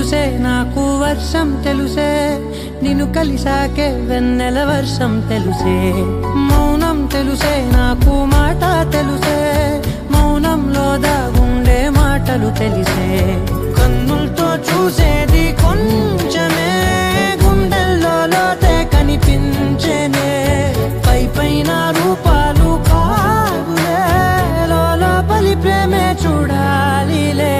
తెలుసే నాకు వర్షం తెలుసే నిన్ను కలిసాకే వెన్నెల వర్షం తెలుసే మౌనం తెలుసే నాకు మాట తెలుసే మౌనంలో దాగుండే మాటలు తెలిసే కన్నులతో చూసేది కొంచెమే గుండెల్లో లోతే కనిపించేనే పై పైన రూపాలు కాదులే లోపలి ప్రేమే చూడాలిలే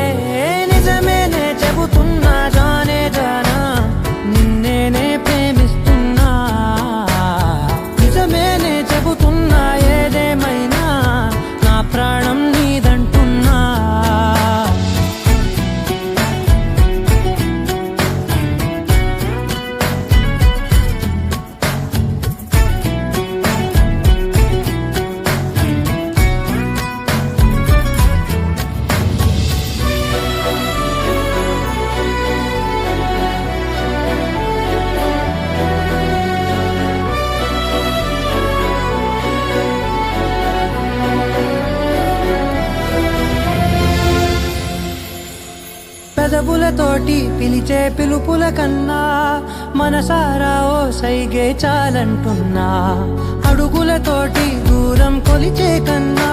నిజమేనే చెబుతున్నా జానే జానా నిన్నేనే ప్రేమిస్తున్నా నిజమేనే చెబుతున్నా ఏదేమైనా నా ప్రాణం నీదంటున్నా పెదవులతోటి పిలిచే పిలుపుల కన్నా మనసారా ఓ సైగే చాలంటున్నా అడుగులతోటి దూరం కొలిచే కన్నా